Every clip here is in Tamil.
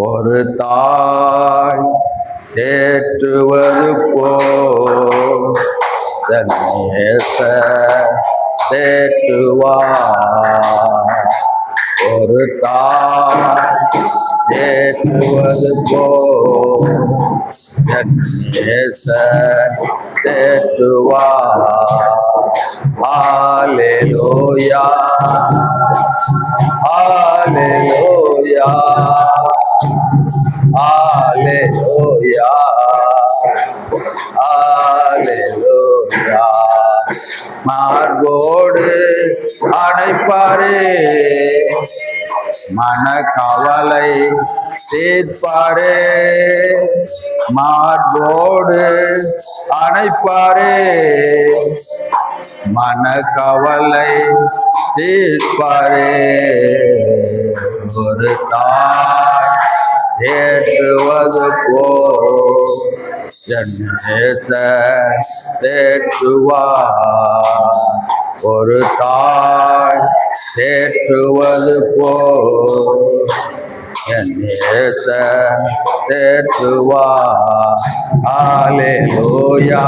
ஒரு தாய் தேற்றுவது போல் தன் நேசர் தேற்றுவார். ஒரு தாய் தேற்றுவது போல் தன் நேசர் தேற்றுவார். ஹல்லேலூயா, ஹல்லேலூயா, ஹல்லேலூயா, ஹல்லேலூயா. மார்போடு அடைப்பாரே, மனக்கவலை தீர்ப்பாரே. மார்போடு அடைப்பாரே, மனக்கவலை தீர்ப்பாரே. ஒரு தாய் தேற்றுவது போல் என் நேசர் தேற்றுவார். ஒரு தாய் தேற்றுவது போல் என் நேசர் தேற்றுவார். ஹல்லேலூயா,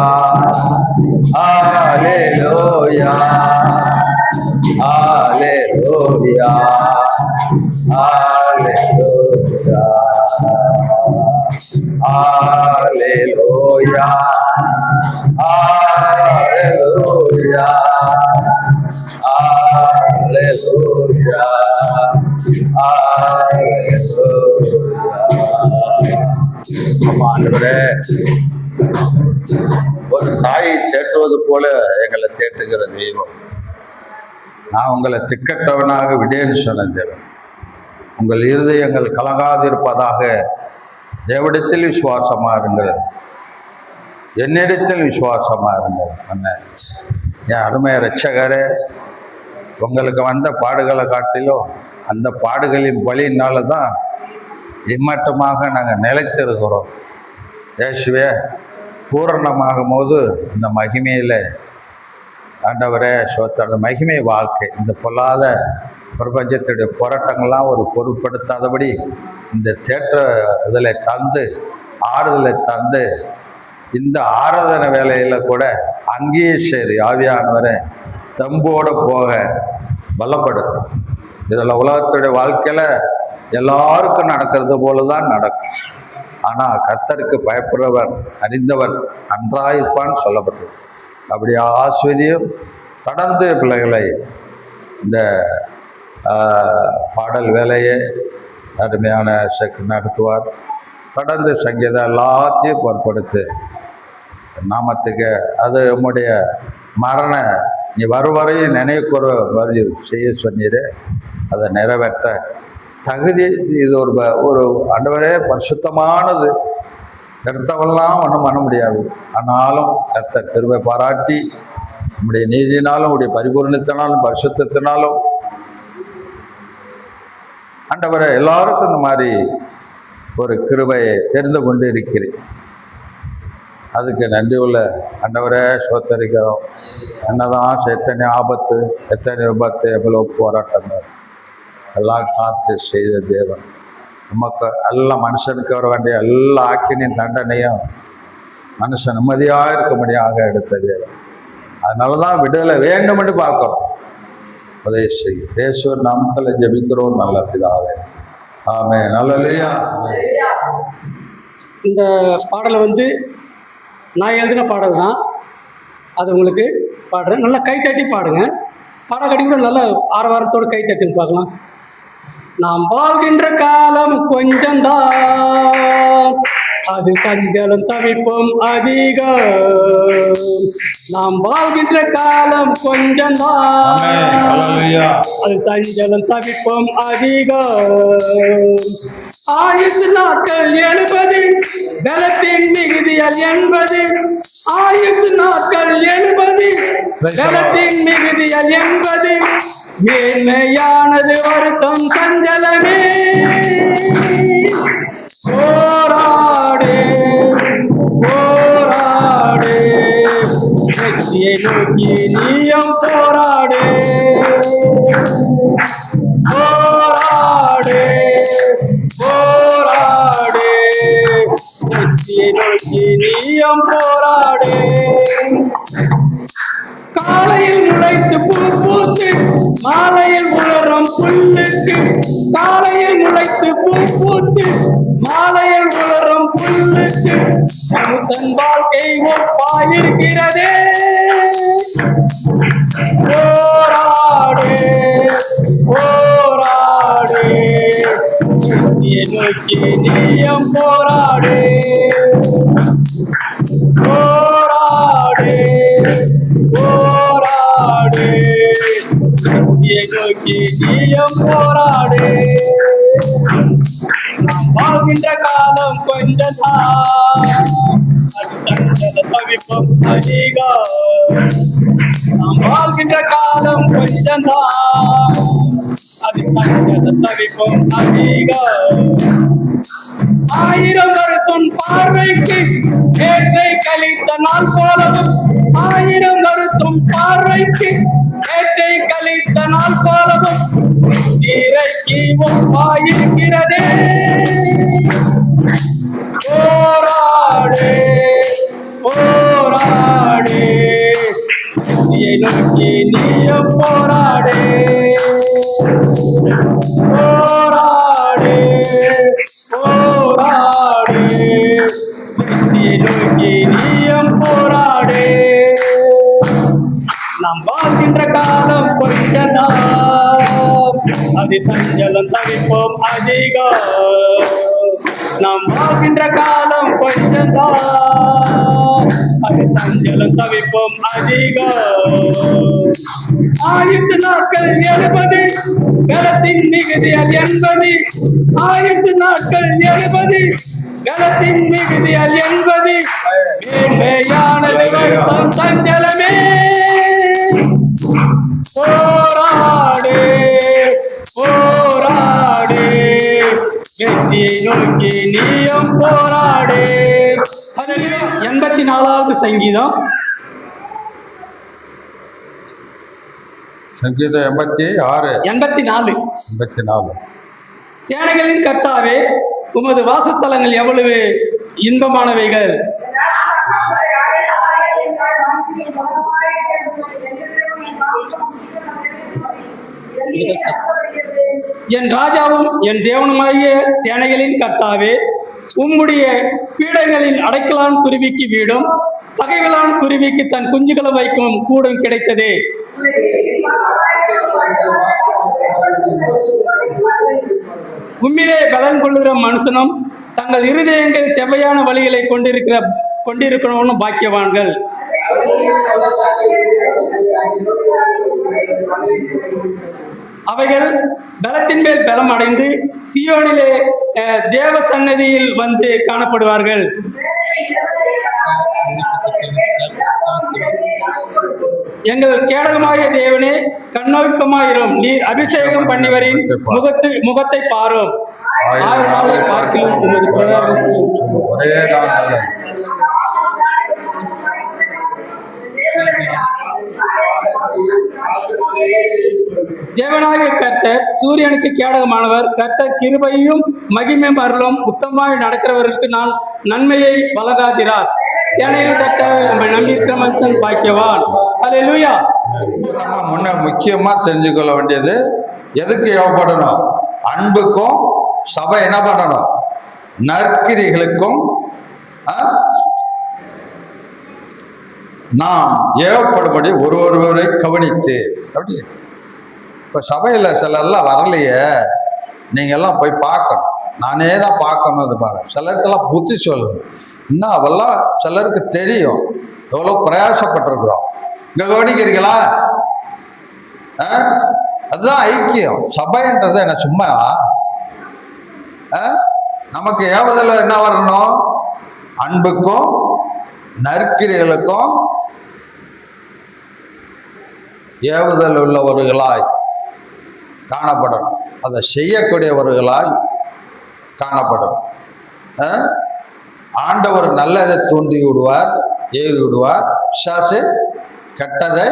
ஹல்லேலூயா, ஹல்லேலூயா, ஹல்லேலூயா, ஹல்லேலூயா, ஹல்லேலூயா, ஹல்லேலூயா, ஹல்லேலூயா. ஆண்டவரே, ஒரு தாயை தேற்றுவது போல எங்களை தேற்றுகிற தெய்வம். நான் உங்களை திக்கட்டவனாக விடேன்னு சொன்ன தேவன். உங்கள் இருதயங்கள் கலங்காதிருப்பதாக தேவனிடத்தில் விசுவாசமா இருங்கள், என்னிடத்தில் விசுவாசமா இருங்கள் சொன்ன என் அருமை இரட்சகரே. உங்களுக்கு வந்த பாடுகளை காட்டிலும் அந்த பாடுகளின் வழியினால தான் இம்மட்டமாக நாங்கள் நிலைத்திருக்கிறோம். இயேசுவே, பூரணமாகும் போது இந்த மகிமையில் ஆண்டவரே அந்த மகிமை வாழ்க்கை, இந்த பொல்லாத பிரபஞ்சத்துடைய போராட்டங்கள்லாம் ஒரு பொருட்படுத்தாதபடி இந்த தேற்ற இதில் தந்து ஆறுதலை தந்து இந்த ஆராதனை வேலையில் கூட அங்கேயே சரி ஆவியானவரை தம்போடு போக பலப்படுத்தும். இதில் உலகத்துடைய வாழ்க்கையில் எல்லாருக்கும் நடக்கிறது போல தான் நடக்கும். ஆனால் கர்த்தருக்கு பயப்படுறவன் அறிந்தவன் நன்றாயிருப்பான்னு சொல்லப்பட்டது. அப்படி ஆஸ்வதியும் கடந்து பிள்ளைகளை இந்த பாடல் வேலையை அருமையான நடத்துவார். கடந்து சங்கீதம் எல்லாத்தையும் பொருட்படுத்து நாமத்துக்கு அது உம்முடைய மரண நீ வருவரையும் நினைவுக்கூற வரி செய்ய சொன்னீர். அதை நிறைவேற்ற தகுதி இது ஒரு ஆண்டவரே பரிசுத்தமானது. கர்த்தவெல்லாம் ஒன்றும் பண்ண முடியாது. ஆனாலும் கர்த்தர் கிருபை பாராட்டி நம்முடைய நீதினாலும் உடைய பரிபூர்ணத்தினாலும் பரிசுத்தத்தினாலும் ஆண்டவரை எல்லாருக்கும் இந்த மாதிரி ஒரு கிருபையை தெரிந்து கொண்டு இருக்கிறேன். அதுக்கு நன்றி உள்ள ஆண்டவரே சோத்தரிக்கிறோம். என்னதான் எத்தனை ஆபத்து, எத்தனை விபத்து, எவ்வளோ போராட்டங்கள் எல்லாம் காத்து செய்த தேவன் நமக்கு எல்லா மனுஷனுக்கு வர வேண்டிய எல்லா ஆக்கினின் தண்டனையும் மனுஷன் நிம்மதியாக இருக்கும்படியாக எடுத்த தேவன். அதனால தான் விடுதலை வேண்டும் என்று பார்க்கிறோம். உதவி செய்யும் தேசுவர் நாமக்களை ஜெபிக்கிறோம் நல்ல பிதாவே. ஆமென். நல்லலையா. இந்த பாடலை நான் எழுதின பாடல் தான். அது உங்களுக்கு பாடுறேன். நல்லா கை தட்டி பாடுங்க. பாடம் கட்டி கூட நல்ல ஆரவாரத்தோடு கை தட்டுன்னு பார்க்கலாம். நாம் வாழ்கின்ற காலம் கொஞ்சம்தான், அது சஞ்சலம் தவிப்போம் அதிகம். நாம் வாழ்கின்ற காலம் கொஞ்சம்தான், அது சஞ்சலம் தவிப்போம் அதிகம். ஆயுசு நாட்கள் 70, பலத்தின் மிகுதியால் 80. ஆயுசு நாட்கள் 70, பலத்தின் மிகுதியால் 80. மேன்மையானது வருத்தம் சஞ்சலமே. போராடே போராடே, வெற்றியை நோக்கி நீயும் போராடே. போராடே போராடே, வெற்றியை நோக்கி நீயும் போராடு. காலையில் முளைத்து பூ பூத்து மாலையில் உலரும் புல்லுக்கு, காலையில் முளைத்து பூ பூத்து மாலையில் உலரும் புல்லுக்கு தன் வாழ்க்கை ஒப்பாயிருக்கிறதே. போராடு போராடு வெற்றியை நோக்கி நீயும் போராடு. போராடு போராடு வெற்றியை நோக்கி நீயும் போராடு. நாம் வாழ்கின்ற காலம் கொஞ்சம்தான், அது தண்டனை தவிப்பும் அதிகம். நாம் வாழ்கின்ற காலம் கொஞ்சம்தான், அது தண்டனை தவிப்பும் அதிகம். 1000 வருஷம் பார்வைக்கு ஏற்றை கழித்த நாள் போலவும், 1000 வருஷம் பார்வைக்கு ஏற்றை கழித்த நாள் போலவும் இறைக்கு ஒப்பாயிருக்கிறதே. போராடு போராடு வெற்றியை நோக்கி நீயும் போராடு. போராடு போராடு வெற்றியை நோக்கி நீயும் போராடு. நாம் வாழ்கின்ற காலம் கொஞ்சம்தான், அது சஞ்சலம் தவிப்போம் அதிகம். நாம் வாழ்கின்ற காலம் கொஞ்சம்தான், அது சஞ்சலம் தவிப்போம் அதிகம். 1000 நாட்கள் 70 கலத்தின் மிகுதியால் 80, 1000 நாட்கள் 70 கலத்தின் மிகுதியால் 80 மேன்மையானது வருத்தம் சஞ்சலமே. போராடு போராடு வெற்றியை நோக்கி நீயும் போராடு. 84வது சங்கீதம். சங்கீதம் 86 84. 84. சேனைகளின் கர்த்தாவே, உமது வாசஸ்தலங்கள் எவ்வளவு இன்பமானவைகள். என் ராஜாவும் என் தேவனுமாகிய சேனைகளின் கர்த்தாவே, உம்முடைய பீடங்களின் அடைக்கலான் குருவிக்கு வீடும் பகைவலான் குருவிக்கு தன் குஞ்சுகளை வைக்கும் கூடும் கிடைத்ததே. உம்மிலே பலன் கொள்ளுகிற மனுஷனும் தங்கள் இருதயங்கள் செவ்வையான வழிகளை கொண்டிருக்கிறவனும் பாக்கியவான்கள். அவைகள் பலத்தின் மேல் பலம் அடைந்து சியோனிலே தேவ சன்னதியில் வந்து காணப்படுவார்கள். எங்கள் கேடகமாகிய தேவனே, கண்ணோக்கமாயிரும். நீர் அபிஷேகம் பண்ணிவரின் முகத்தை பாரும். 1000 நாளை பார்க்கிலும் உமது ஒரே நாள் தேவனாகிய கர்த்தர் சூரியனுக்கு கேடகமானவர். கர்த்தர் கிருபையும் மகிமையும் அருளும் உத்தமாய் நடக்கிறவர்களுக்கு நான் நன்மையை வழங்காதிரார். சேனையில் கர்த்தர் நம்ம நம்பியிருக்கிற மனுஷன் பாக்கியவான். அல்லேலூயா. முன்ன முக்கியமா தெரிஞ்சுக்கொள்ள வேண்டியது, எதுக்கு ஏவப்படணும்? அன்புக்கும் சபை என்ன பண்ணணும்? நற்கிரிகளுக்கும் நாம் ஏவப்படும்படி ஒருவரை கவனித்து. அப்படி இப்போ சபையில் சிலர்லாம் வரலையே, நீங்கள் எல்லாம் போய் பார்க்கணும். நானே தான் பார்க்கணும். அது பாருங்க, சிலருக்கெல்லாம் புத்தி சொல்லணும். இன்னும் அவெல்லாம் சிலருக்கு தெரியும் எவ்வளோ பிரயாசப்பட்டிருக்கிறோம். இங்கே கவனிக்கிறீங்களா? அதுதான் ஐக்கியம். சபைன்றது என்ன சும்மா? நமக்கு ஏவுதல் என்ன வரணும்? அன்புக்கும் நற்கிரிகளுக்கும் ஏவுதல் உள்ளவர்களாய் காணப்படணும். அதை செய்யக்கூடியவர்களாய் காணப்படணும். ஆண்டவர் நல்லதை தூண்டி விடுவார், ஏவி விடுவார். பிசாசு கெட்டதை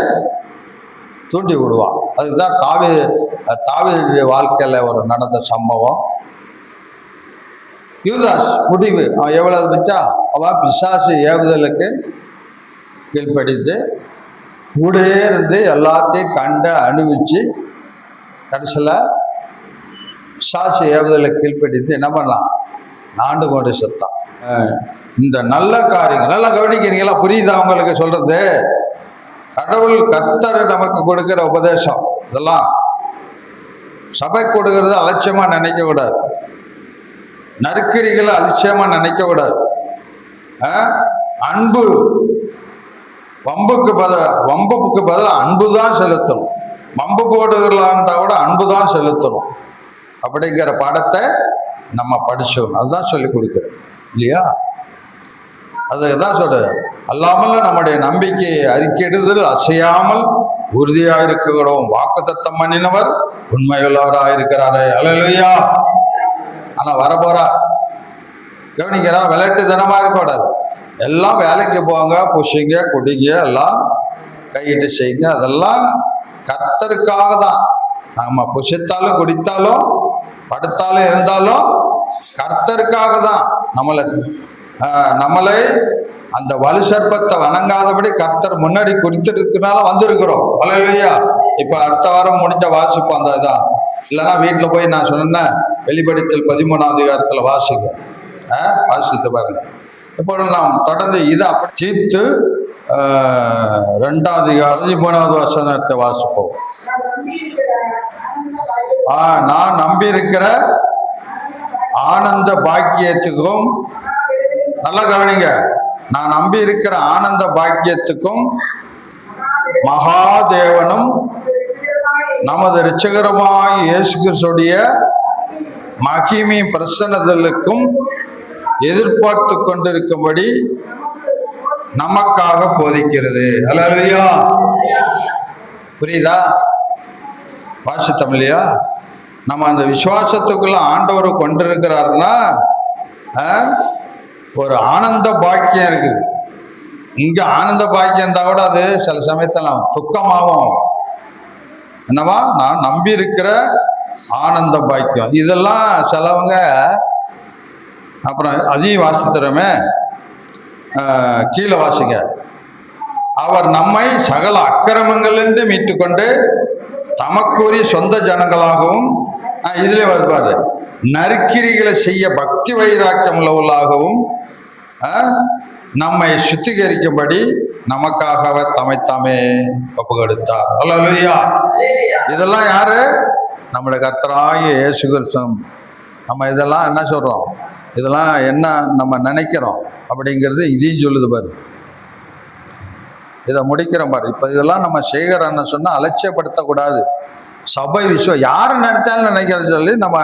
தூண்டி விடுவான். அதுதான் தாவீது வாழ்க்கையில் ஒரு நடந்த சம்பவம். யூதாஸ் முடிவு அவன் எவ்வளவு வச்சா அவன் பிசாசு ஏவுதலுக்கு கீழ்ப்படித்து கூடயே இருந்து எல்லாத்தையும் கண்டு அனுபவிச்சு கடைசியில் பிசாசு ஏவுதலை கீழ்ப்படித்து என்ன பண்ணலாம் நாண்டு கொண்டு செத்தான். இந்த நல்ல காரியங்கள் நல்லா கவனிக்கிறீங்களா? புரியுதா உங்களுக்கு சொல்றது? கடவுள் கர்த்தர் நமக்கு கொடுக்கிற உபதேசம் இதெல்லாம் சபை கொடுக்கறது அலட்சியமா நினைக்க கூடாது. நற்கிரிகளை அலட்சியமா நினைக்க கூடாது. அன்பு வம்புக்கு பதில் அன்பு தான் செலுத்தணும். வம்பு போடுகளான்டா கூட அன்பு தான் செலுத்தணும் அப்படிங்கிற பாடத்தை நம்ம படிச்சோம். அதுதான் சொல்லி கொடுக்குறோம் இல்லையா? அதுதான் சொல்றேன். அல்லாமல் நம்முடைய நம்பிக்கையை அறிக்கையிடுதல் அசையாமல் உறுதியாக இருக்கிறோம். வாக்குத்தத்தம் பண்ணினவர் உண்மையுள்ளவராக இருக்கிறாரு. அல்லேலூயா. ஆனா வரப்போறார் கவனிக்கிறா. விளையாட்டு தினமா இருக்கக்கூடாது. எல்லாம் வேலைக்கு போங்க, புஷிங்க, குடிங்க, எல்லாம் கையிட்டு செய்யுங்க. அதெல்லாம் கர்த்தருக்காக தான். நம்ம புஷித்தாலும் குடித்தாலும் படுத்தாலும் இருந்தாலும் கர்த்தருக்காக தான். நம்மளை அந்த வலு சர்ப்பத்தை வணங்காதபடி கர்த்தர் முன்னாடி குறித்திருக்கனால வந்திருக்கிறோம். அல்லேலூயா. இப்ப அடுத்த வாரம் முடிஞ்ச வாசிப்போம் அந்த இதான். இல்லைன்னா வீட்டுல போய் நான் சொன்னேன் வெளிப்படுத்தல் 13ஆம் அதிகாரத்துல வாசிங்க, வாசித்து பாருங்க. இப்போ நாம் தொடர்ந்து இதை சீத்து 2ஆம் அதிகாரம் 13வது வசனத்தை வாசிப்போம். நான் நம்பி இருக்கிற ஆனந்த பாக்கியத்துக்கும், நல்லா கவனிங்க, நான் நம்பி இருக்கிற ஆனந்த பாக்கியத்துக்கும் மகாதேவனும் நமது இரட்சகருமாய் இயேசு கிறிஸ்துடைய மகிமை பிரசன்னதலுக்கும் எதிர்பார்த்து கொண்டிருக்கும்படி நமக்காக போதிக்கிறது. அல்லேலூயா. புரியுதா? வாசித்தோம் இல்லையா? நம்ம அந்த விசுவாசத்துக்குள்ள ஆண்டவர் கொண்டிருக்கிறாருன்னா ஒரு ஆனந்த பாக்கியம் இருக்குது. இங்க ஆனந்த பாக்கியம் இருந்தா கூட அது சில சமயத்தெல்லாம் துக்கமாகும். என்னவா? நான் நம்பி இருக்கிற ஆனந்த பாக்கியம். இதெல்லாம் சிலவங்க அப்புறம் அதையும் வாசித்துறோமே, கீழே வாசிங்க. அவர் நம்மை சகல அக்கிரமங்களிலிருந்து மீட்டு கொண்டு தமக்குரிய சொந்த ஜனங்களாகவும், இதுல வருவாரு, நற்கிரிகளை செய்ய பக்தி வைராக்கியம் உள்ளவர்களாகவும் நம்மை சுத்திகரிக்கும்படி நமக்காக அவர் தம்மைத்தாமே ஒப்பு கொடுத்தார். அல்லேலூயா. இதெல்லாம் யாரு? நம்முடைய கர்த்தராகிய இயேசு கிறிஸ்து. நம்ம இதெல்லாம் என்ன சொல்றோம்? இதெல்லாம் என்ன நம்ம நினைக்கிறோம் அப்படிங்கிறது இதையும் சொல்லுது பாரு. இதை முடிக்கிறோம் பாரு. இப்ப இதெல்லாம் நம்ம செய்கிறோன்னு சொன்னா அலட்சியப்படுத்தக்கூடாது. சபை யாரு நினைச்சாலும் நினைக்கிறது சொல்லி நம்ம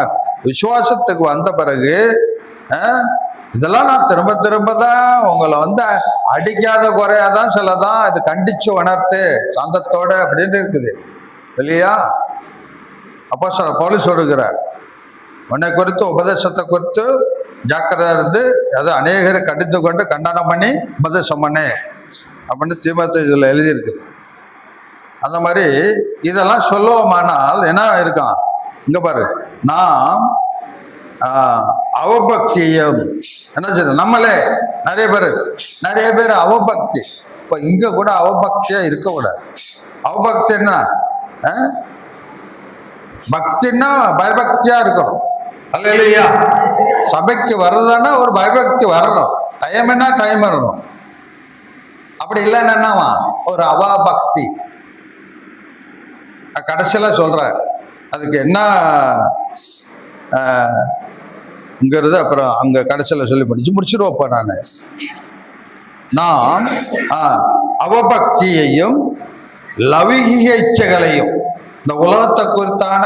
விசுவாசத்துக்கு வந்த பிறகு இதெல்லாம் நான் திரும்ப திரும்ப தான் உங்களை அடிக்காத குறையாதான் சிலதான் இது கண்டிச்சு உணர்த்து சாந்தத்தோட அப்படின்னு இருக்குது இல்லையா? அப்போஸ்தலர் பவுல் சொல்லுகிறார், உன்னை குறித்து உபதேசத்தை குறித்து ஜாக்கிரதா இருந்து அதை அநேகரை கடித்து கொண்டு கண்டனம் பண்ணி உபதேசம் பண்ணு அப்படின்னு தீமோத்தேயு இதுல எழுதியிருக்குது. அந்த மாதிரி இதெல்லாம் சொல்லுவோமானால் என்ன இருக்கான் இங்க பாரு. நாம் அவபக்தியம் என்ன செய்ய நம்மளே நிறைய பேர் அவபக்தி. இப்ப இங்க கூட அவபக்தியா இருக்கக்கூடாது. அவபக்தி என்ன? பக்தின்னா பயபக்தியா இருக்கணும். அல்லேலூயா. சபைக்கு வர்றதுன்னா ஒரு பயபக்தி வரணும். டைம் என்ன டைம் வரணும். அப்படி இல்லைன்னா என்னவா? ஒரு அவபக்தி. கடைசியில சொல்ற அதுக்கு என்ன ங்கிறது அப்புறம் அங்க கடைசியில சொல்லி முடிச்சிருவோப்ப நாம் அவபக்தியையும் லௌகிக இச்சைகளையும் இந்த உலகத்தை குறித்தான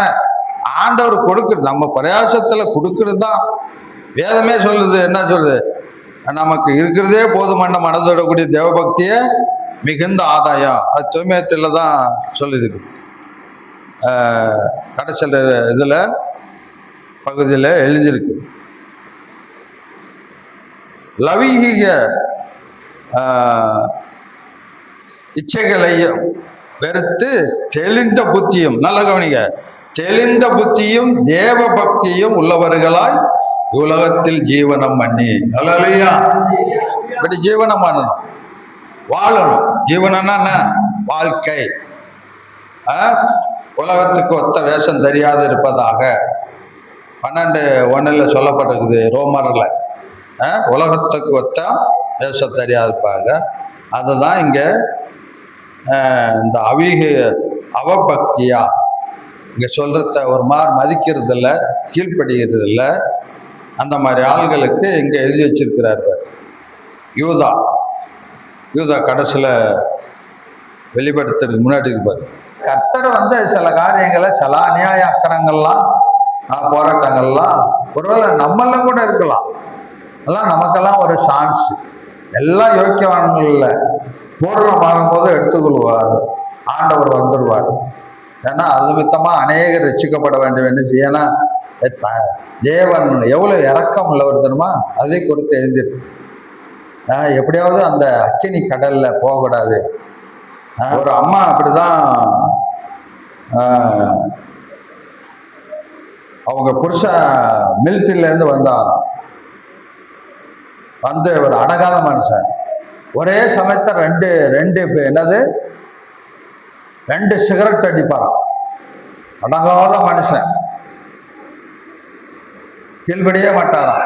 ஆண்டவர் கொடுக்குறது நம்ம பிரயாசத்துல கொடுக்கறது தான். வேதமே சொல்லுது, என்ன சொல்லுது? நமக்கு இருக்கிறதே போதுமான மனதோடக்கூடிய தேவபக்திய மிகுந்த ஆதாயம். அது தூய்மையத்தில் தான் சொல்லுது. கடைசியில் இதுல பகுதியில் எழுதியிருக்கு. லௌகிக இச்சைகளையும் வெறுத்து தெளிந்த புத்தியும், நல்ல கவனிங்க, தெளிந்த புத்தியும் தேவ பக்தியும் உள்ளவர்களாய் உலகத்தில் ஜீவனம் பண்ணி. அல்லேலூயா. இப்படி ஜீவனம் பண்ணணும், வாழணும். ஜீவனம்னா என்ன? வாழ்க்கை. உலகத்துக்கு ஒத்த வேஷம் தெரியாது இருப்பதாக 12:1 சொல்லப்பட்டிருக்குது ரோமரில். உலகத்துக்கு ஒத்த வேஷம் தெரியாது இருப்பாங்க. அதுதான் இங்கே இந்த அவபக்தியா இங்கே சொல்கிறத ஒரு மாதிரி மதிக்கிறது இல்லை, கீழ்ப்படுகிறது இல்லை. அந்த மாதிரி ஆள்களுக்கு இங்கே எழுதி வச்சிருக்கிறார் யூதா கடைசியில் வெளிப்படுத்துறதுக்கு முன்னாடி இருப்பார். கர்த்தர் சில காரியங்களை, சில அநியாய அக்கறங்கள்லாம் போராட்டங்கள்லாம் ஒருவேளை நம்மள கூட இருக்கலாம். அதெல்லாம் நமக்கெல்லாம் ஒரு சான்ஸ். எல்லாம் யோக்கியவான்களில் பூர்ணமாகும் போது எடுத்துக்கொள்வார், ஆண்டவர் வந்துடுவார். ஏன்னா அது நிமித்தமாக அநேகர் ரட்சிக்கப்பட வேண்டும். ஏன்னா தேவன் எவ்வளோ இரக்கம் உள்ளவர் தெரியுமா? அதை குறித்து எழுந்திருக்கு. எப்படியாவது அந்த அக்கினி கடல்ல போகக்கூடாது. ஒரு அம்மா அப்படிதான் அவங்க புருஷன் மிலிட்டரியிலேருந்து வந்தாராம். ஒரு அடங்காத மனுஷன். ஒரே சமயத்தை ரெண்டு சிகரெட் அடிப்பாராம். அடங்காத மனுஷன், கீழ்படியே மாட்டாராம்.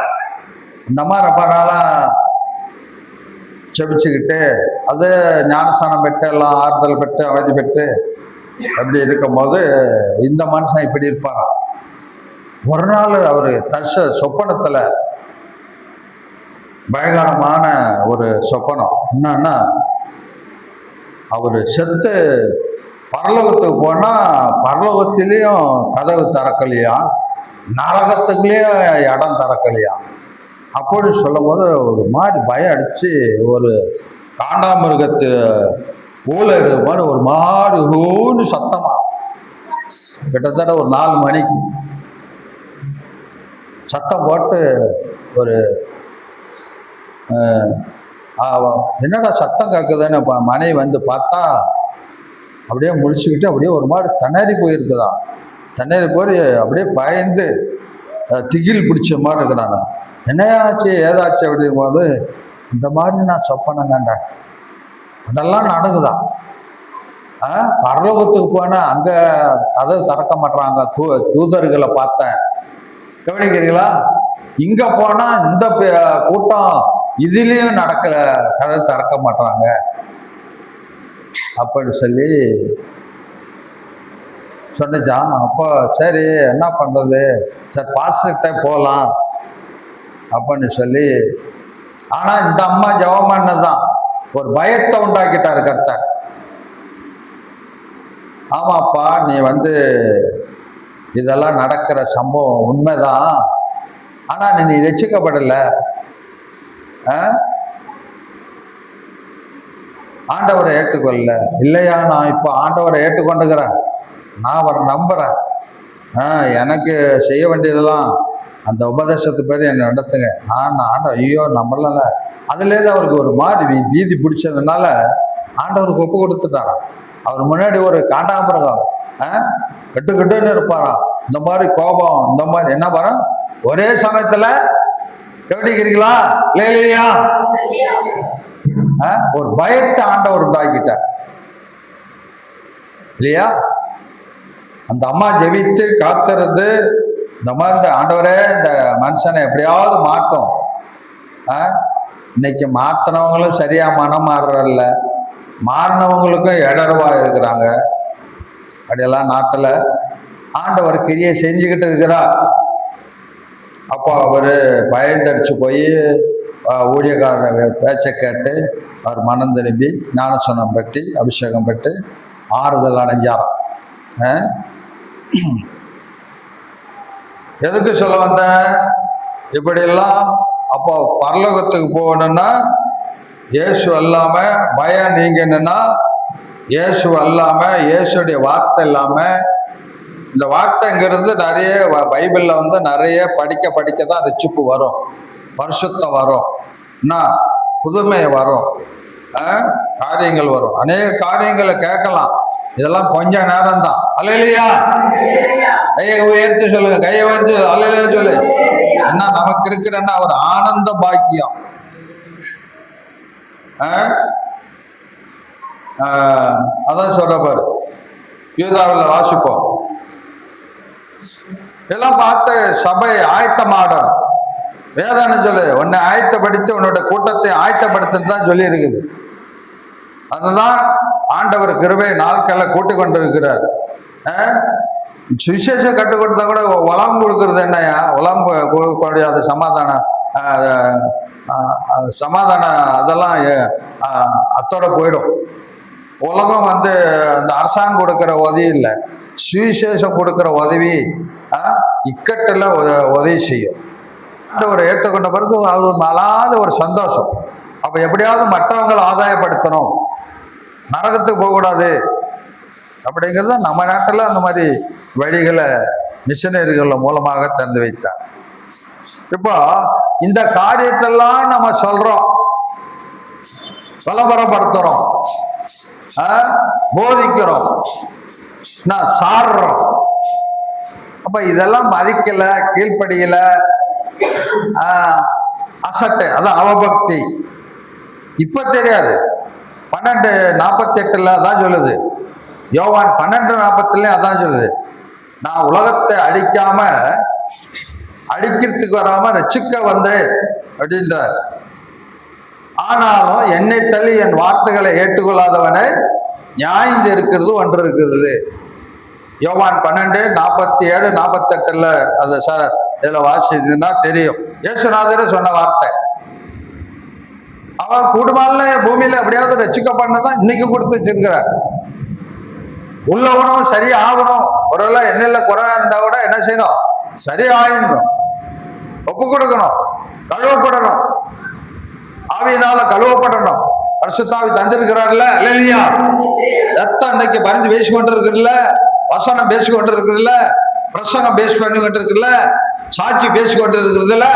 இந்த மாதிரி ரொம்ப நாளாக செபிச்சுக்கிட்டு அது ஞானஸ்தானம் பெற்று எல்லாம் ஆறுதல் பெற்று அவதி பெற்று அப்படி இருக்கும்போது இந்த மனுஷன் இப்படி இருப்பாராம். ஒரு நாள் அவர் சொப்பனத்தில் பயங்கரமான ஒரு சொப்பனம். என்னன்னா, அவர் செத்து பரலோகத்துக்கு போனால் பரலோகத்திலையும் கதவு திறக்கலையா, நரகத்துக்குள்ளேயும் இடம் திறக்கலையா. அப்படின்னு சொல்லும் போது ஒரு மாதிரி பயம் அடித்து ஒரு காண்டாமிருகத்து ஊழல் மாதிரி ஒரு மாதிரி ஊன்னு சத்தமா கிட்டத்தட்ட ஒரு 4 மணிக்கு சத்தம் போட்டு ஒரு என்னடா சத்தம் கேட்குதுன்னு மனைவி பார்த்தா அப்படியே முடிச்சுக்கிட்டு அப்படியே ஒரு மாதிரி திணறி போயிருக்குதான். திணறி போய் அப்படியே பயந்து திகில் பிடிச்ச மாதிரி இருக்கிறான். என்னையாச்சு ஏதாச்சு அப்படிங்கும் போது இந்த மாதிரி நான் சொப்பனங்கண்டேன், அதெல்லாம் நடக்குதான். பரலோகத்துக்கு போனால் அங்கே கதவு திறக்க மாட்டுறாங்க, தூதர்களை பார்த்தேன். கவனிக்கிறீங்களா? இங்கே போனால் இந்த கூட்டம் இதுலேயும் கதவு திறக்க மாட்டுறாங்க அப்படி சொல்லி சொன்னான். அப்போ சரி என்ன பண்ணுறது, சரி பாஸ்டர்கிட்ட போகலாம் அப்படின்னு சொல்லி. ஆனால் இந்த அம்மா ஜெபம் பண்ணதான் ஒரு பயத்தை உண்டாக்கிட்டாரு கர்த்தர். ஆமாப்பா, நீ இதெல்லாம் நடக்கிற சம்பவம் உண்மைதான், ஆனால் நீ ரட்சிக்கப்படலை. ஆண்டவரை ஏற்றுக்கொள்ள இல்லையா? நான் இப்போ ஆண்டவரை ஏற்றுக்கொண்டுக்கிறேன், நான் அவரை நம்புகிறேன். எனக்கு செய்ய வேண்டியதெல்லாம் அந்த உபதேசத்து பேர் என்னை நடத்துங்க. நான் ஐயோ நம்பல. அதுலேருந்து அவருக்கு ஒரு மாதிரி வீதி பிடிச்சதுனால ஆண்டவருக்கு ஒப்பு கொடுத்துட்டாராம். அவர் முன்னாடி ஒரு காண்டாமிருகம் கட்டுன்னு இருப்பாராம். இந்த மாதிரி கோபம், இந்த மாதிரி என்ன பாரு ஒரே சமயத்தில் கவனிக்கிறீங்களா? இல்லையா? ஒரு பயத்தை ஆண்டவர் உண்டாக்கிட்டார் இல்லையா? அந்த அம்மா ஜெபித்து காத்திருந்து இந்த மாதிரி இந்த ஆண்டவரே இந்த மனுஷனை எப்படியாவது மாட்டோம். இன்னைக்கு மாற்றினவங்களும் சரியா மனம் மாறுறதில்ல, மாறினவங்களுக்கும் இடர்வா இருக்கிறாங்க. அப்படியெல்லாம் நாட்டில் ஆண்டவர் கிரியை செஞ்சுக்கிட்டு இருக்கிறார். அப்போ அவர் பயந்தடிச்சு போய் ஊழியக்காரனை பேச்சை கேட்டு அவர் மனம் திரும்பி ஞானஸ்நானம் பெற்று அபிஷேகம் பெற்று ஆறுதல் அடைஞ்சாராம். எதுக்கு சொல்ல வந்தேன்? இப்படியெல்லாம் அப்போ பரலோகத்துக்கு போகணும்னா இயேசு அல்லாம பயம் நீங்கணும்னா இயேசு அல்லாம, இயேசுடைய வார்த்தை இல்லாம, இந்த வார்த்தைங்கிறது நிறைய பைபிள்ல நிறைய படிக்க தான் ரட்சிப்பு வரும், பரிசுத்தம் வரும், என்ன புதுமை வரும், காரியங்கள் வரும். அநேக காரியங்களை கேட்கலாம். இதெல்லாம் கொஞ்ச நேரம் தான். அல்லேலூயா. கையை உயர்த்தி சொல்லுங்க, கையை உயர்த்தி அல்லேலூயா சொல்லு. என்ன நமக்கு இருக்கிறன்னா ஒரு ஆனந்த பாக்கியம். அதான் சொல்ற பாரு, யூதாவில் வாசிப்போம். இதெல்லாம் பார்த்து சபை ஆயத்தமாடணும். வேதான்னு சொல்லு, உன்னை ஆயத்தப்படுத்தி உன்னோட கூட்டத்தை ஆயத்தப்படுத்துன்னு தான் சொல்லி இருக்குது. அதுதான் ஆண்டவர் கிருபை நாட்களில் கூட்டி கொண்டிருக்கிறார். சுவிசேஷம் கற்றுக் கொடுத்தா கூட உலகம் கொடுக்கறது என்னையா? உலகம் கொடுக்கக்கூடிய அது சமாதானம் அதெல்லாம் அத்தோட போயிடும். உலகம் வந்து அந்த அரசாங்கம் கொடுக்குற உதவி இல்லை, சுவிசேஷம் கொடுக்குற உதவி இக்கட்டில் உதவி செய்யும். ஒரு ஏற்றுக்கொண்ட பிறகு அது ஒரு நல்லாத ஒரு சந்தோஷம். அப்போ எப்படியாவது மற்றவங்களை ஆதாயப்படுத்தணும், நரகத்துக்கு போகக்கூடாது அப்படிங்கிறத நம்ம நாட்டில் அந்த மாதிரி வழிகளை மிஷனரிகள் மூலமாக திறந்து வைத்தார். இப்போ இந்த காரியத்தெல்லாம் நம்ம சொல்றோம், விளம்பரப்படுத்துறோம், போதிக்கிறோம், நான் சாடுறோம். அப்ப இதெல்லாம் மதிக்கல, கீழ்ப்படியல, அசட்டை, அதான் அவபக்தி. இப்ப தெரியாது. 12:48 அதான் சொல்லுது, யோவான் 12:40 அதான் சொல்லுது, நான் உலகத்தை அழிக்காம அழிக்கிறதுக்கு வராம ரட்சிக்க வந்தேன் அப்படின்றார். ஆனாலும் என்னை தள்ளி என் வார்த்தைகளை ஏற்றுக்கொள்ளாதவனை நியாய்ந்து இருக்கிறது ஒன்று இருக்கிறது. யோவான் 12:47, 48 அது சார் இதுல வாசிச்சுன்னா தெரியும். இயேசுநாதரே சொன்ன வார்த்தை. அவன் கூடுமால பூமியில எப்படியாவது ரட்சிக்க பண்ணதான் இன்னைக்கு கொடுத்து வச்சிருக்கிறார். உள்ளவனும் சரி ஆகணும். ஒருவேளை என்னென்ன குறை இருந்தா கூட என்ன செய்யணும்? சரி ஆயிடணும், ஒப்பு கொடுக்கணும், கழுவப்படணும், ஆவியினால கழுவப்படணும். பரிசுத்தாவி தந்திருக்கிறார்ல, இல்லையா? ரத்தம் இன்னைக்கு பரிந்து பேசி கொண்டு இருக்குல்ல, வசனம் பேசி கொண்டு இருக்குல்ல, பிரசங்கம் பேசி பண்ணி கொண்டு இருக்குல்ல, சாட்சி பேசி கொண்டு இருக்கிறதுல.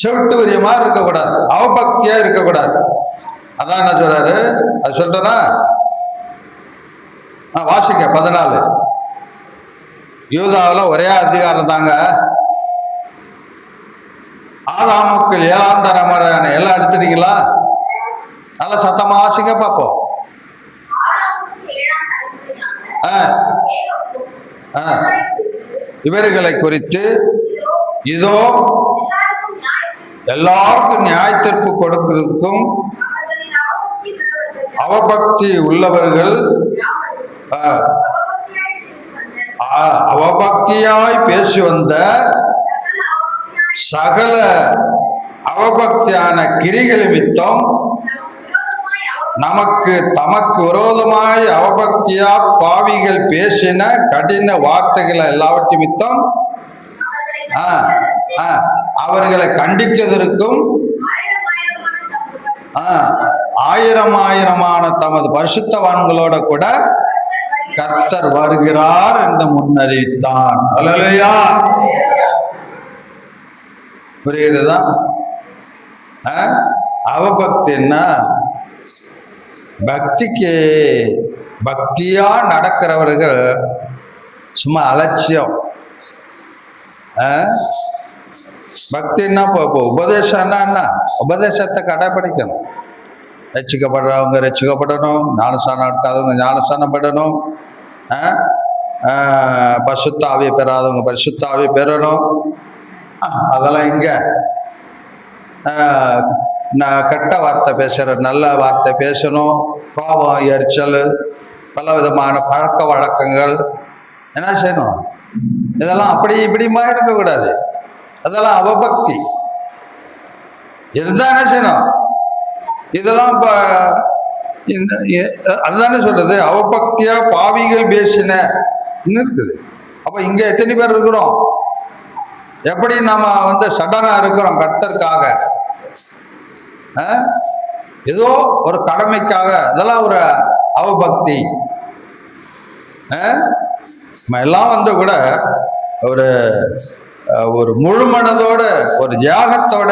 செவிட்டு வரிய மாதிரி இருக்கக்கூடாது, அவபக்தியா இருக்கக்கூடாது. அதான் என்ன சொல்றாரு, அது சொல்றேன்னா வாசிக்க 14. யூதாவில் ஒரே அதிகாரம் தாங்க. ஆதாமுக்கு 7ஆம் தலைமுறை எல்லாம் எடுத்துட்டீங்களா? நல்லா சத்தமா வாசிக்க பார்ப்போம். இவர்களை குறித்து இதோ எல்லாருக்கும் நியாய தீர்ப்பு கொடுக்கிறதுக்கும் அவபக்தி உள்ளவர்கள், அவபக்தியாய் பேசி வந்த சகல அவபக்தியான கிரிகள் நிமித்தம் தமக்கு விரோதமாய் அவபக்தியா பாவிகள் பேசின கடின வார்த்தைகளை எல்லாவற்றை நிமித்தம் அவர்களை கண்டிக்கிறதற்கும் ஆயிரமான தமது பரிசுத்தவான்களோட கூட கர்த்தர் வருகிறார் என்று முன்னறிவித்தான். அல்லேலூயா. புரியுதுதா? அவபக்தின்னா பக்தியா நடக்கிறவர்கள் சும்மா அலட்சியம். பக்தின்னா இப்போ உபதேசம்னா என்ன? உபதேசத்தை கடைபிடிக்கணும். ரட்சிக்கப்படுறவங்க ரட்சிக்கப்படணும், ஞானஸ்தானம் எடுக்காதவங்க ஞானஸ்தானம் படணும், பரிசுத்தாவி பெறாதவங்க பரிசுத்தாவி பெறணும். அதெல்லாம் இங்க கெட்ட வார்த்தை பேசுற நல்ல வார்த்தை பேசணும். கோபம், எரிச்சல், பல விதமான பழக்க வழக்கங்கள் என்ன செய்யணும்? இதெல்லாம் அப்படி இப்படிமா இருக்கக்கூடாது. அதெல்லாம் அவபக்தி இருந்தா என்ன செய்யணும்? இதெல்லாம் இப்ப அதுதானே சொல்றது, அவபக்தியா பாவிகள் பேசின இருக்குது. அப்ப இங்க எத்தனை பேர் இருக்கிறோம்? எப்படி நம்ம சடனா இருக்கிறோம் கர்த்தருக்காக, ஏதோ ஒரு கடமைக்காக, அதெல்லாம் ஒரு அவபக்தி. எல்லாம் கூட ஒரு முழு மனதோட ஒரு தியாகத்தோட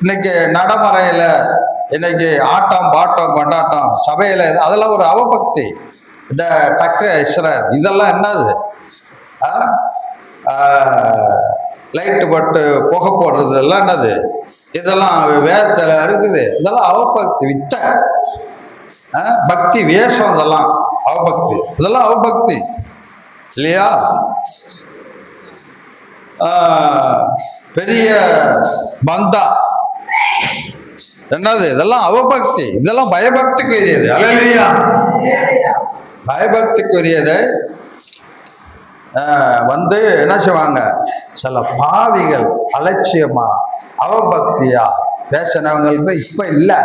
இன்னைக்கு நடைமுறையில இன்னைக்கு ஆட்டம் பாட்டம் கொண்டாட்டம் சபையில அதெல்லாம் ஒரு அவபக்தி. இந்த டக்கு இஸ்ரர் இதெல்லாம் என்னது? லைட்டு போட்டு புகை போடுறது எல்லாம் என்னது? இதெல்லாம் வேதத்தில் இருக்குது. இதெல்லாம் அவபக்தி வித்த பக்தி வேஷம். இதெல்லாம் அவபக்தி. இதெல்லாம் அவபக்தி இல்லையா? பெரிய பந்தா என்னது? இதெல்லாம் அவபக்தி. இதெல்லாம் பயபக்திக்குரியது. அல்லேலூயா. பயபக்திக்குரியது வந்து என்ன செய்வாங்க? சில பாவிகள் அலட்சியமா அவபக்தியா பேசினவங்களுக்கு இப்ப இல்லை,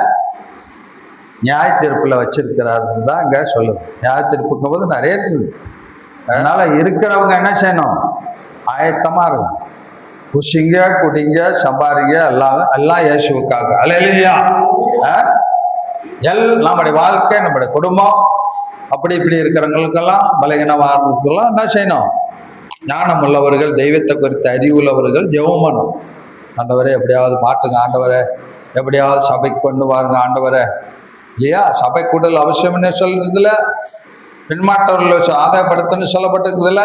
நியாய தீர்ப்புல வச்சிருக்கிறாருன்னு தான் இங்க சொல்லுது. நியாய தீர்ப்புக்கும் போது நிறைய இருக்குது. அதனால இருக்கிறவங்க என்ன செய்யணும்? ஆயத்தமா இருக்கும். குஷிங்க குடிங்க சம்பாதிங்க எல்லாம் இயேசுவுக்காக. அல்லேலூயா. நம்முடைய வாழ்க்கை நம்முடைய குடும்பம் அப்படி இப்படி இருக்கிறவங்களுக்கெல்லாம் பலகீனமானவர்களுக்கெல்லாம் என்ன செய்யணும்? ஞானம் உள்ளவர்கள், தெய்வத்தை குறித்த அறிவுள்ளவர்கள் ஜெபம் பண்ணணும். ஆண்டவரே எப்படியாவது மாட்டுங்க, ஆண்டவரே எப்படியாவது சபைக்கு கொண்டு வாருங்க ஆண்டவரே. இல்லையா? சபை கூடல் அவசியம்னு சொல்றதுல, பின்மாற்றவர்கள் ஆதாயப்படுத்தணும்னு சொல்லப்பட்டிருக்குதுல்ல.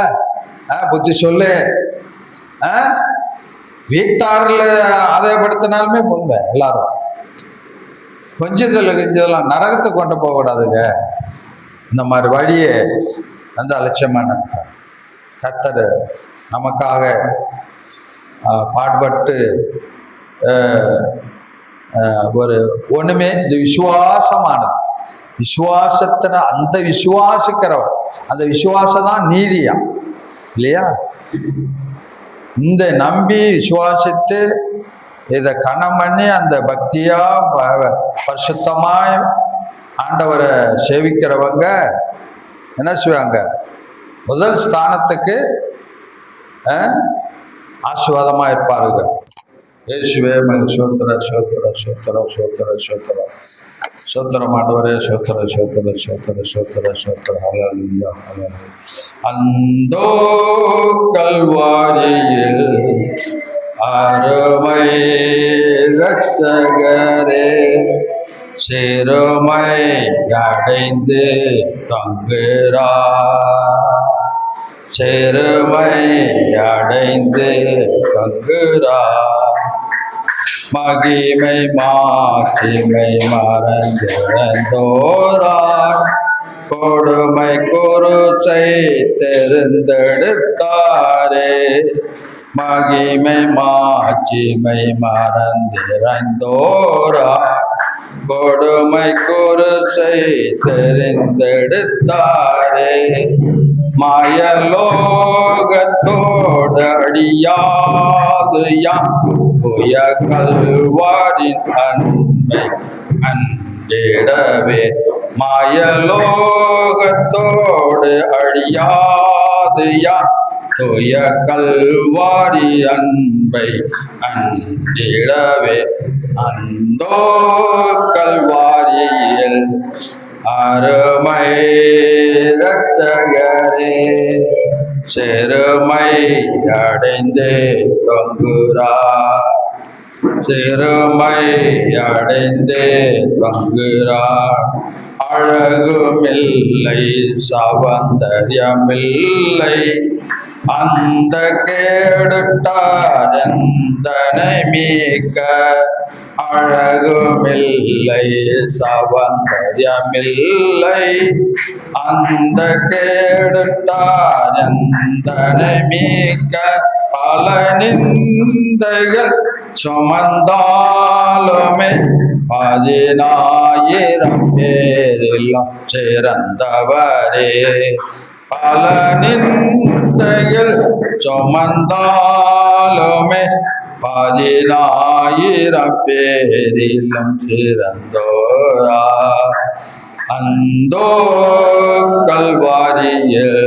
புத்தி சொல்லு. வீட்டாரில் ஆதாயப்படுத்தினாலுமே போதுங்க. எல்லாரும் கொஞ்சதெல்லாம் நரகத்தை கொண்டு போகக்கூடாதுங்க. இந்த மாதிரி வழியை வந்து அலட்சியமான கர்த்தர் நமக்காக பாடுபட்டு ஒரு ஒண்ணுமே இந்த விசுவாசமானது. விசுவாசத்தின அந்த விசுவாசிக்கிறவன், அந்த விசுவாசம் தான் நீதியா இல்லையா? இந்த நம்பி விசுவாசித்து இதை கணம் பண்ணி அந்த பக்தியா பரிசுத்தமாய் ஆண்டவரை சேவிக்கிறவங்க என்ன செய்வாங்க? முதல் ஸ்தானத்துக்கு ஆசீர்வாதமா இருப்பார்கள். இயேசுவே சோத்திர சோத்திர சோத்திர சோத்திர சோத்திர சோத்திரம் ஆண்டவரே. சோத்திர சோத்திர சோத்திர சோத்திர சோத்திர. ஹல்லேலூயா ஹல்லேலூயா. அந்தோ கல்வாரியில் அருமை இரட்சகரே சிறுமை அடைந்து தங்குகிறார். சிறுமை அடைந்து தங்குகிறார். மகிமை மாட்சிமை மறந்திருந்தோரார். கொடுமை குருசை தெரிந்தெடுத்தாரே. மகிமை மாட்சிமை மறந்திருந்தோரார். கொடுமை குருசை தெரிந்தெடுத்தாரே. மாயலோகத்தோடு அடியாது புய கல்வாரின் அன்பை அண்டிடவே. மாயலோகத்தோடு அழியாது துய கல்வாரி அன்பை அண்டிடவே. அந்தோ கல்வாரியில் அருமை இரட்சகரே சிறுமை அடைந்தே தொங்குகிறார். சிறுமை அடைந்தே தொங்குகிறார். அழகுமில்லை சௌந்தரியமில்லை அந்த கேடுட்டார் எந்தனை மீட்க. அழகுமில்லை சௌந்தரியமில்லை அந்த கேடுட்டார் எந்தனை மீட்க. பல நிந்தைகள் சுமந்தாலுமே 10,000 பேரிலும் சிறந்தவரே. பல நிந்தைகள் சுமந்தாலுமே 10,000 பேரிலும் சிறந்தோரா. அந்தோ கல்வாரியில்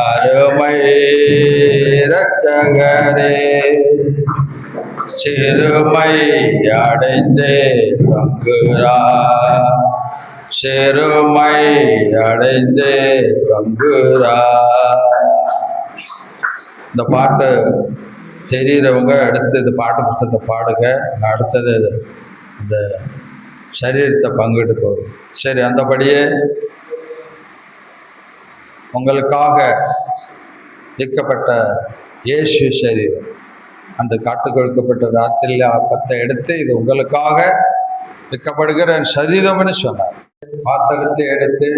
அருமை இரட்சகரே சிறுமை அடைந்தே தங்குகிறார். சிறுமை அடைந்தே தங்குகிறார். இந்த பாட்டு தெரிகிறவங்க அடுத்து இந்த பாட்டு புத்தகத்தை பாடுங்க. நான் அடுத்தது இந்த சரீரத்தை பங்கெடுப்பவர். சரி, அந்தபடியே உங்களுக்காக விற்கப்பட்ட இயேசு சரீரம், அந்த காட்டு கொடுக்கப்பட்ட ராத்திரியில் அப்பத்தை எடுத்து இது உங்களுக்காக விற்கப்படுகிற சரீரம்னு சொன்னார். பாத்திரத்தை எடுத்து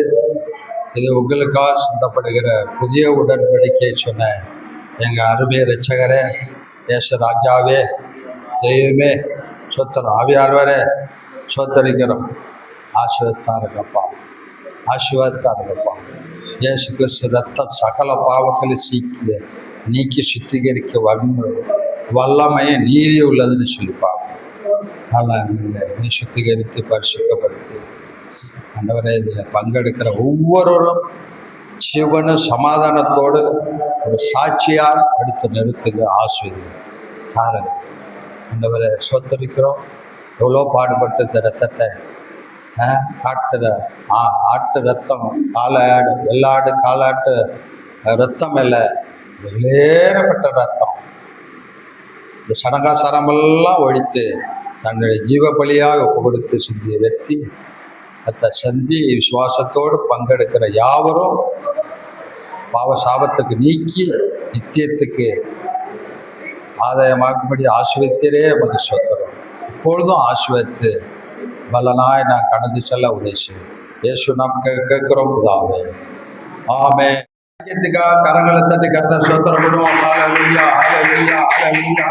இது உங்களுக்காக சிந்தப்படுகிற புதிய உடன்படிக்கை சொன்ன எங்கள் அருமை இரட்சகரே, தேச ராஜாவே, தெய்வமே, சொத்தரம் ஆவியார்வரே, சொத்தரிக்கிறோம். ஆசீர்வாதத்தா இருக்கப்பா, ஆசீர்வாதத்தா இருக்கப்பா. இயேசு கிறிஸ்து ரத்தம் சகல பாவங்களை நீக்கி சுத்திகரிக்க வல்லமையை நீதி உள்ளதுன்னு சொல்லிப்பாங்க. நீ சுத்திகரித்து பரிசுத்தப்படுத்தி ஆண்டவரே, இதில் பங்கெடுக்கிற ஒவ்வொருவரும் சிவனும் சமாதானத்தோடு ஒரு சாட்சியாக எடுத்து நிறுத்துங்க. ஆஸ்வதிங்க காரணம் ஆண்டவரை சொத்தரிக்கிறோம். எவ்வளோ பாடுபட்டு இந்த ரத்தத்தை ஆட்டு ரத்தம், காலாடு, வெள்ளாடு காலாட்டு ரத்தம் இல்லை, வெளியேறப்பட்ட ரத்தம், இந்த சடங்காசாரமெல்லாம் ஒழித்து தன்னுடைய ஜீவ பலியாக ஒப்பு கொடுத்து சிந்திய வெற்றி ரத்த சந்தி விசுவாசத்தோடு பங்கெடுக்கிற யாவரும் பாவ சாபத்துக்கு நீக்கி நித்தியத்துக்கு ஆதாயமாக்கும்படி ஆசிரியத்திலே நமக்கு சொத்துறோம். இப்பொழுதும் ஆசிர்வதித்து பலனாய் நான் கடந்து செல்ல உதவி இயேசு நாம் கேட்கிறோம். பிதாவே, ஆமென். கரங்களை தட்டி கர்த்தர் ஸ்தோத்திரம் பண்ணுவோம். ஹல்லேலூயா, ஹல்லேலூயா, ஹல்லேலூயா.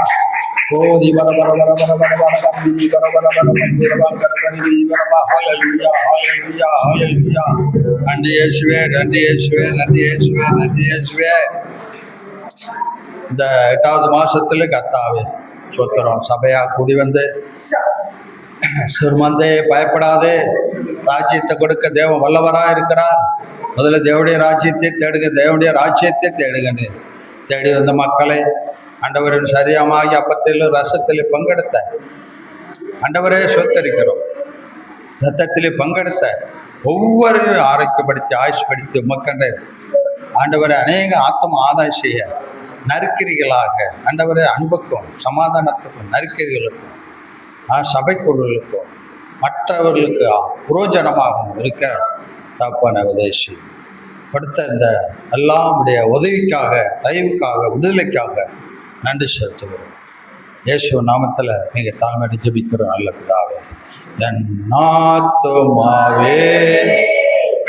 ஓதி வர வர வர வர வர வர கம்பி வர வர வர வர வர கரகரி வர வர. ஹல்லேலூயா, ஹல்லேலூயா, ஹல்லேலூயா. நன்றி இயேசுவே, நன்றி இயேசுவே, நன்றி இயேசுவே, நன்றி இயேசுவே. இந்த 8வது மாசத்துல கர்த்தாவே ஸ்தோத்திரம். சபையா கூடி வந்து சிறுமந்தே பயப்படாதே, ராஜ்யத்தை கொடுக்க தேவன் வல்லவராக இருக்கிறார். முதல்ல தேவனுடைய ராஜ்யத்தை தேடுங்க, தேவனுடைய ராஜ்யத்தை தேடுங்கன்னு தேடி வந்த மக்களை ஆண்டவரின் சரியமாகி அப்பத்திலும் ரசத்திலே பங்கெடுத்த ஆண்டவரே சொத்தரிக்கிறோம். ரத்தத்திலே பங்கெடுத்த ஒவ்வொருவரையும் ஆரோக்கியப்படுத்தி ஆயுஷ்படுத்தி உமக்கண்ட ஆண்டவரை அநேக ஆத்ம ஆதாயம் செய்ய நற்கிரிகளாக ஆண்டவரை அன்புக்கும் சமாதானத்துக்கும் நற்கிரிகளுக்கும் சபைக்குழுக்களுக்கும் மற்றவர்களுக்கு புரோஜனமாகவும் இருக்க தப்பான உதவி படுத்த இந்த எல்லாமுடைய உதவிக்காக, தயவுக்காக, விடுதலைக்காக நன்றி செலுத்துகிறோம். இயேசு நாமத்தில் மிக தாழ்மையை ஜெபிக்கிறோம். நல்ல பிதாவே, என் ஆத்துமாவே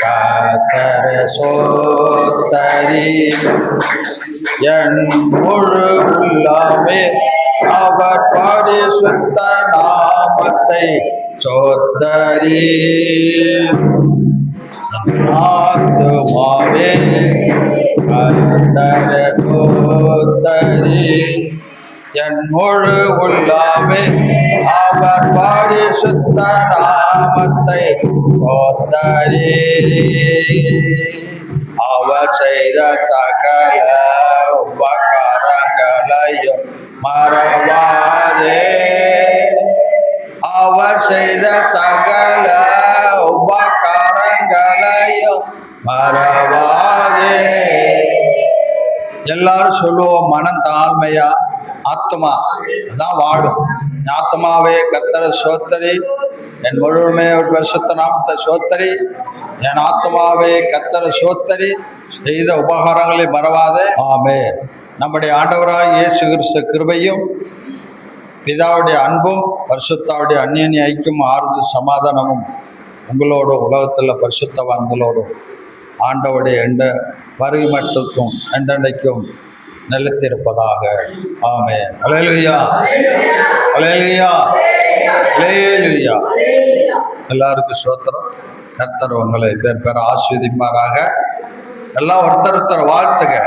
கர்த்தரை ஸ்தோத்தரி, என் முழு உள்ளமே அவர் பரிசுத்த நாமத்தை ஸ்தோத்தரி. ஆத்துமாவே கர்த்தரை ஸ்தோத்தரி, என் முழு உள்ளமே அவர் பரிசுத்த நாமத்தை ஸ்தோத்தரி. அவர் செய்த சகல உபகாரங்களையும் மறவாதே, அவர் செய்த சகல உபகாரங்களையும் மறவாதே. எல்லாரும் சொல்லுவோம், மனம் தாழ்மையா ஆத்மா அதான் வாழும். ஆத்மாவே கர்த்தரை ஸ்தோத்தரி, என் முழுமே பரிசுத்த நாமத்தை ஸ்தோத்தரி, என் ஆத்மாவே கர்த்தரை ஸ்தோத்தரி, செய்த உபகாரங்களை மறவாதே. ஆமென். நம்முடைய ஆண்டவராய் இயேசு கிறிஸ்து கிருபையும் பிதாவுடைய அன்பும் பரிசுத்தாவுடைய அந்நிய ஐக்கியம் ஆறுதல் சமாதானமும் உங்களோடும் உலகத்தில் பரிசுத்தவான்களோடும் ஆண்டவுடைய எந்த வருகை மட்டுக்கும் எண்டெண்டைக்கும் நிலைத்திருப்பதாக. ஆமென். அல்லேலூயா, அல்லேலூயா, அல்லேலூயா. எல்லாருக்கும் ஸ்தோத்திரம். கர்த்தர் உங்களை பேர் ஆசீர்வதிப்பாராக. எல்லாம் ஒருத்தர் வாழ்த்துங்க.